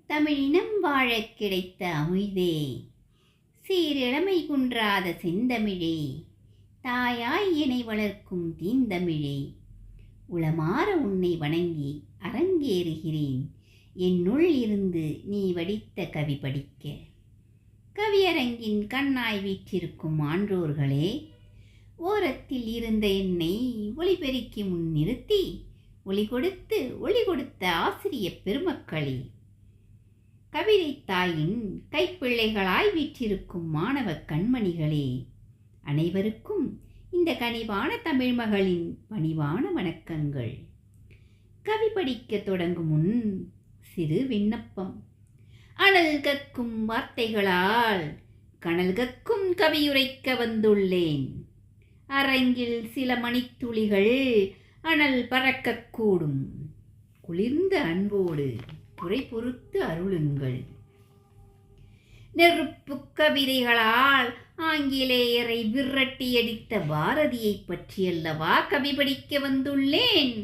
தமிழினம் வாழக் கிடைத்த அமுதே, சீரிழமை குன்றாத செந்தமிழே, தாயாய் இணை வளர்க்கும் தீந்தமிழே, உளமாற உன்னை வணங்கி அரங்கேறுகிறேன். என்னுள் இருந்து நீ வடித்த கவி படிக்க. கவியரங்கின் கண்ணாய் வீற்றிருக்கும் ஆன்றோர்களே, ஓரத்தில் இருந்த என்னை ஒளிபெருக்கி முன் நிறுத்தி ஒளி கொடுத்த ஆசிரிய பெருமக்களே, கவிதை தாயின் கைப்பிள்ளைகளாய் வீற்றிருக்கும் மாணவ கண்மணிகளே, அனைவருக்கும் இந்த கனிவான தமிழ் மகளின் பணிவான வணக்கங்கள். கவி படிக்க தொடங்கும் முன் சிறு விண்ணப்பம். அனல் கக்கும் வார்த்தைகளால் கனல் கக்கும் கவியுரைக்க வந்துள்ளேன். அரங்கில் சில மணித்துளிகள் அனல் பறக்கக்கூடும். குளிர்ந்த அன்போடு துறை பொறுத்து அருளுங்கள். நெருப்பு கவிதைகளால் ஆங்கிலேயரை விரட்டியடித்த பாரதியை பற்றியல்லவா கவி படிக்க வந்துள்ளேன்.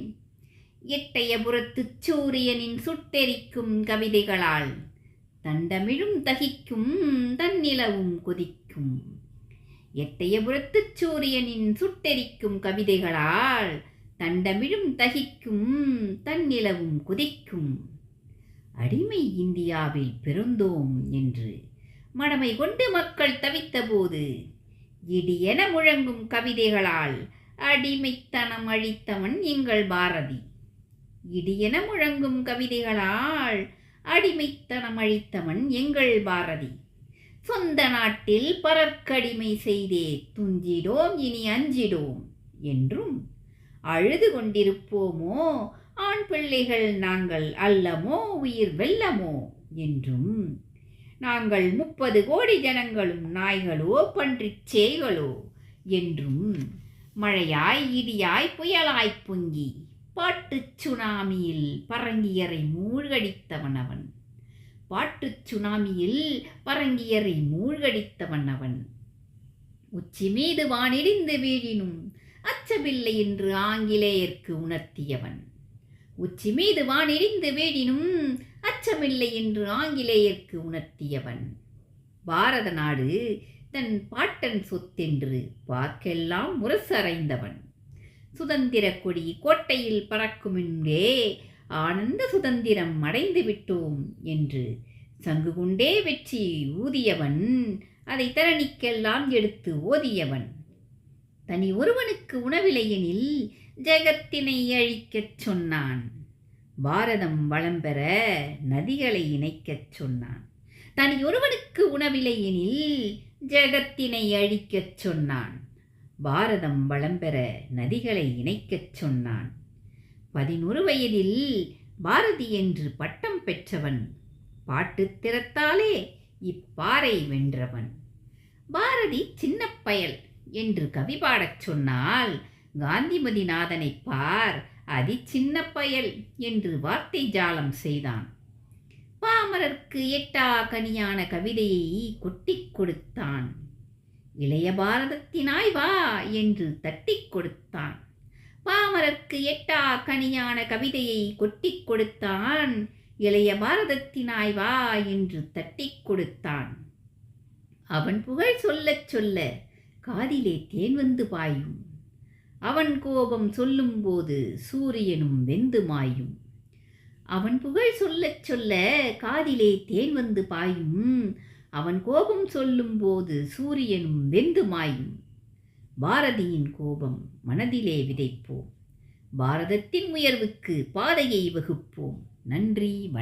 எட்டயபுரத்து சூரியனின் சுட்டெரிக்கும் கவிதைகளால் தண்டமிழும் தகிக்கும் தன்னிலவும் கொதிக்கும். எட்டயபுரத்து சூரியனின் சுட்டெரிக்கும் கவிதைகளால் தண்டமிழும் தகிக்கும் தன்னிலவும் கொதிக்கும். அடிமை இந்தியாவில் பிறந்தோம் என்று மடமை கொண்டு மக்கள் தவித்தபோது இடியென முழங்கும் கவிதைகளால் அடிமைத்தனம் அழித்தவன் எங்கள் பாரதி. இடியென முழங்கும் கவிதைகளால் அடிமைத்தனம் அழித்தவன் எங்கள் பாரதி. சொந்த நாட்டில் பரற்கடிமை செய்தே துஞ்சிடோம் இனி அஞ்சிடோம் என்றும், அழுது கொண்டிருப்போமோ ஆண் பிள்ளைகள் நாங்கள் அல்லமோ உயிர் வெல்லமோ என்றும், நாங்கள் 30 கோடி ஜனங்களும் நாய்களோ பன்றிச் சேய்களோ என்றும், மழையாய் இடியாய் புயலாய் பொங்கி பாட்டுச் சுனாமியில் பரங்கியரை மூழ்கடித்தவன் அவன். பாட்டுச் சுனாமியில் பரங்கியரை மூழ்கடித்தவன் அவன். உச்சி மீது வானிடிந்து வீழினும் அச்சமில்லை என்று ஆங்கிலேயர்க்கு உணர்த்தியவன். உச்சி மீது வானிடிந்து வீழினும் அச்சமில்லை என்று ஆங்கிலேயர்க்கு உணர்த்தியவன். பாரத நாடு தன் பாட்டன் சொத்தென்று பார்க்கெல்லாம் முரசறைந்தவன். சுதந்திர கொடி கோட்டையில் பறக்குமென்றே ஆனந்த சுதந்திரம் அடைந்து விட்டோம் என்று சங்கு கொண்டே வெற்றி ஊதியவன். அதை தரணிக்கெல்லாம் எடுத்து ஓதியவன். தனி ஒருவனுக்கு உணவில்லையெனில் ஜெகத்தினை அழிக்கச் சொன்னான். பாரதம் வளம் பெற நதிகளை இணைக்கச் சொன்னான். தனி ஒருவனுக்கு உணவில்லையெனில் ஜெகத்தினை அழிக்கச் சொன்னான். பாரதம் வளம் பெற நதிகளை இணைக்கச் சொன்னான். 11 வயதில் பாரதி என்று பட்டம் பெற்றவன். பாட்டுத் திறத்தாலே இப்பாறை வென்றவன். பாரதி சின்ன பயல் என்று கவி பாடச் சொன்னால், காந்திமதிநாதனை பார் அதி சின்ன பயல் என்று வார்த்தை ஜாலம் செய்தான். பாமரர்க்கு எட்டா கனியான கவிதையை கொட்டிக் கொடுத்தான். இளைய பாரதத்தினாய் வா என்று தட்டிக் கொடுத்தான். பாமரர்க்கு எட்டா கனியான கவிதையை கொட்டிக் கொடுத்தான். இளைய பாரதத்தினாய் வா என்று தட்டிக் கொடுத்தான். அவன் புகழ் சொல்லச் சொல்ல காதிலே தேன் வந்து பாயும். அவன் கோபம் சொல்லும்போது சூரியனும் வெந்து மாயும். அவன் புகழ் சொல்லச் சொல்ல காதிலே தேன் வந்து பாயும். அவன் கோபம் சொல்லும்போது சூரியனும் வெந்து மாயும். பாரதியின் கோபம் மனதிலே விதைப்போம். பாரதத்தின் உயர்வுக்கு பாதையை வகுப்போம். நன்றி, வணக்கம்.